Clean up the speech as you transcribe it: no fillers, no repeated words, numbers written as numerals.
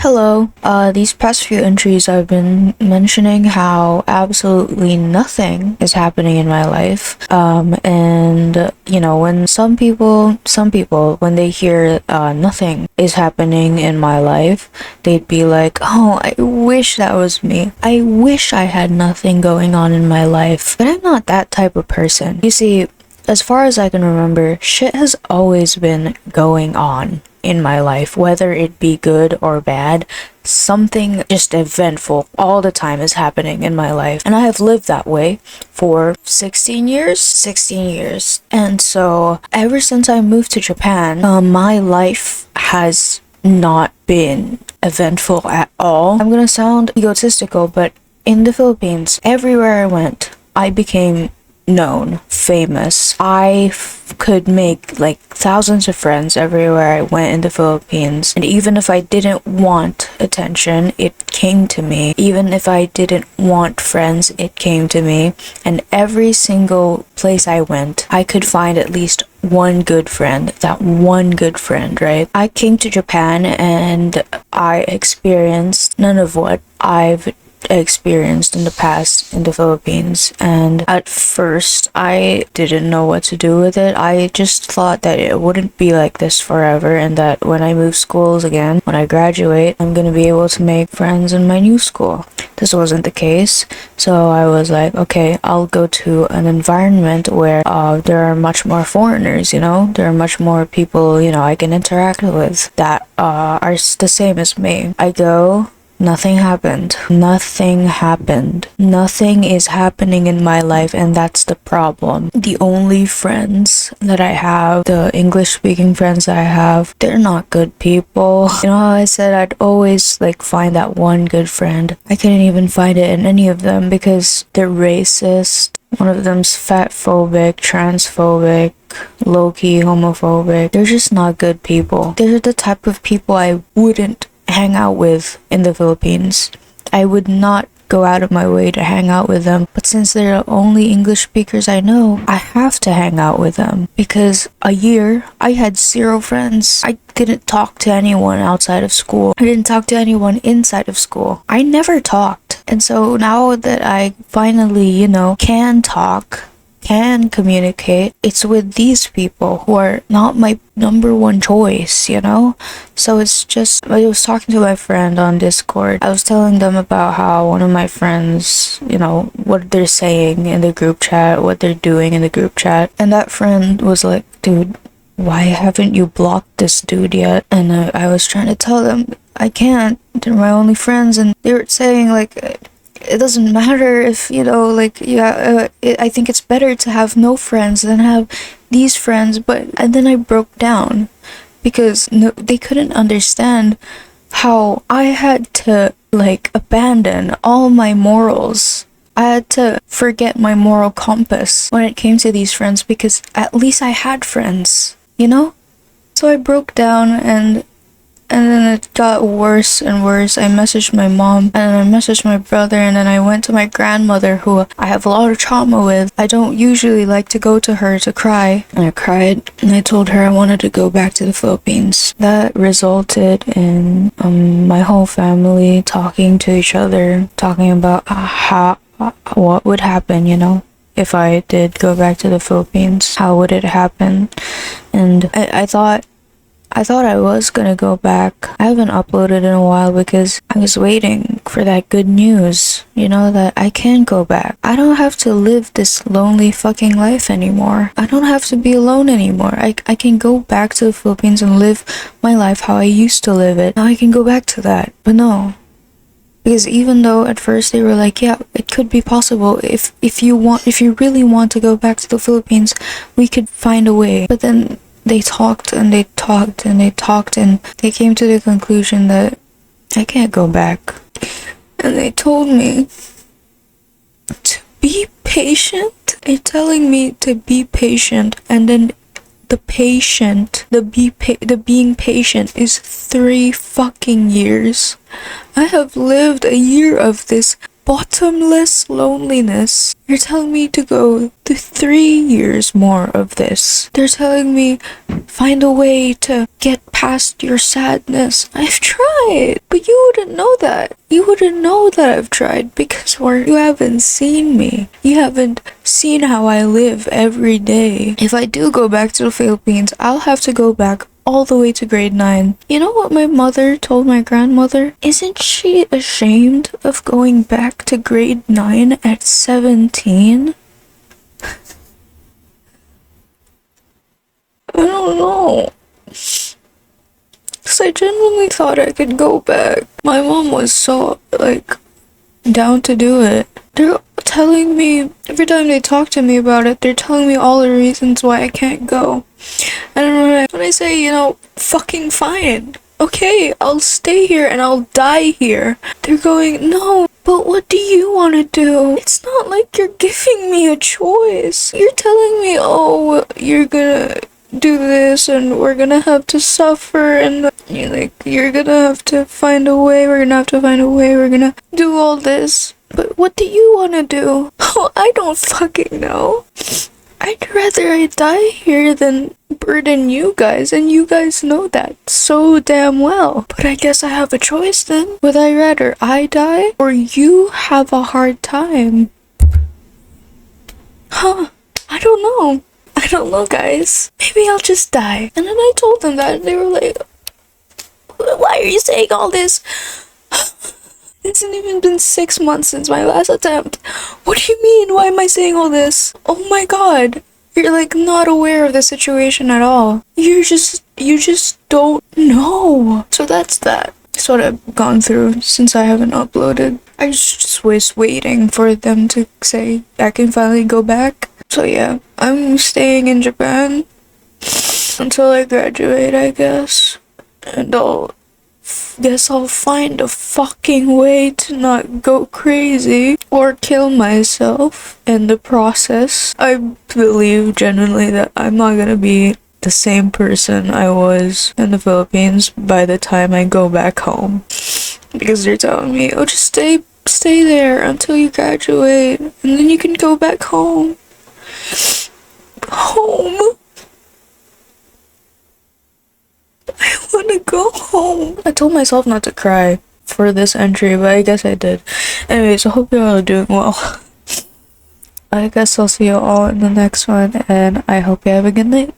Hello. These past few entries I've been mentioning how absolutely nothing is happening in my life. And when some people, when they hear nothing is happening in my life, they'd be like, "Oh, I wish that was me. I wish I had nothing going on in my life." But I'm not that type of person. You see, as far as I can remember, shit has always been going on in my life, whether it be good or bad. Something just eventful all the time is happening in my life. And I have lived that way for 16 years. 16 years. And so ever since I moved to Japan, my life has not been eventful at all. I'm gonna sound egotistical, but in the Philippines, everywhere I went, I became known, famous. I could make like thousands of friends everywhere I went in the Philippines. And even if I didn't want attention, it came to me. Even if I didn't want friends, it came to me. And every single place I went, I could find at least one good friend. That one good friend, right? I came to Japan and I experienced none of what I've experienced in the past in the Philippines. And at first I didn't know what to do with it. I just thought that it wouldn't be like this forever, and that when I move schools again, when I graduate, I'm gonna be able to make friends in my new school. This wasn't the case. So I was like, okay, I'll go to an environment where there are much more foreigners, there are much more people, I can interact with that are the same as me. I go. Nothing happened. Nothing happened. Nothing is happening in my life, and that's the problem. The only friends that I have, the English-speaking friends that I have, they're not good people. You know how I said I'd always find that one good friend? I couldn't even find it in any of them because they're racist. One of them's fat-phobic, transphobic, low-key homophobic. They're just not good people. They're the type of people I wouldn't hang out with in the Philippines. I would not go out of my way to hang out with them, but since they're the only English speakers I know, I have to hang out with them. Because a year I had 0 friends. I didn't talk to anyone outside of school. I didn't talk to anyone inside of school. I never talked. And so now that I finally, can talk, can communicate, it's with these people who are not my number one choice, So it's just, I was talking to my friend on Discord. I was telling them about how one of my friends, what they're saying in the group chat, what they're doing in the group chat. And that friend was like, "Dude, why haven't you blocked this dude yet?" And I was trying to tell them, I can't. They're my only friends. And they were saying it doesn't matter if, I think it's better to have no friends than have these friends. And then I broke down because they couldn't understand how I had to, abandon all my morals. I had to forget my moral compass when it came to these friends because at least I had friends, So I broke down and then it got worse and worse. I messaged my mom and I messaged my brother, and then I went to my grandmother, who I have a lot of trauma with. I don't usually like to go to her to cry. And I cried and I told her I wanted to go back to the Philippines. That resulted in my whole family talking to each other, talking about what would happen, if I did go back to the Philippines. How would it happen? And I thought I was gonna go back. I haven't uploaded in a while because I was waiting for that good news, that I can go back. I don't have to live this lonely fucking life anymore. I don't have to be alone anymore. I can go back to the Philippines and live my life how I used to live it. Now I can go back to that. But no. Because even though at first they were like, yeah, it could be possible. If you really want to go back to the Philippines, we could find a way. But then they talked and they talked and they talked, and they came to the conclusion that I can't go back. And they told me to be patient. They're telling me to be patient, and then the being patient is 3 fucking years. I have lived a year of this bottomless loneliness. You're telling me to go through 3 years more of this. They're telling me find a way to get past your sadness. I've tried, but you wouldn't know that. You wouldn't know that I've tried because you haven't seen me. You haven't seen how I live every day. If I do go back to the Philippines, I'll have to go back all the way to grade 9. You know what my mother told my grandmother? Isn't she ashamed of going back to grade 9 at 17? I don't know. Because I genuinely thought I could go back. My mom was so, down to do it. They're telling me, every time they talk to me about it, they're telling me all the reasons why I can't go. And when I say, fucking fine. Okay, I'll stay here and I'll die here. They're going, no, but what do you want to do? It's not like you're giving me a choice. You're telling me, oh, you're gonna do this and we're gonna have to suffer and you're gonna have to find a way, we're gonna have to find a way, we're gonna do all this. But what do you want to do? Oh, I don't fucking know. I'd rather I die here than burden you guys, and you guys know that so damn well. But I guess I have a choice then. Would I rather I die or you have a hard time? Huh? I don't know. I don't know, guys. Maybe I'll just die. And then I told them that, and they were like, why are you saying all this? It hasn't even been 6 months since my last attempt. What do you mean? Why am I saying all this? Oh my god. You're not aware of the situation at all. You just don't know. So that's that. That's what I've gone through since I haven't uploaded. I just was waiting for them to say I can finally go back. So yeah, I'm staying in Japan until I graduate, I guess. And I'll find a fucking way to not go crazy or kill myself in the process. I believe genuinely that I'm not gonna be the same person I was in the Philippines by the time I go back home. Because they're telling me, oh, just stay there until you graduate and then you can go back home. Home. I wanna go home. I told myself not to cry for this entry, but I guess I did. Anyways, I hope you're all doing well. I guess I'll see you all in the next one, and I hope you have a good night.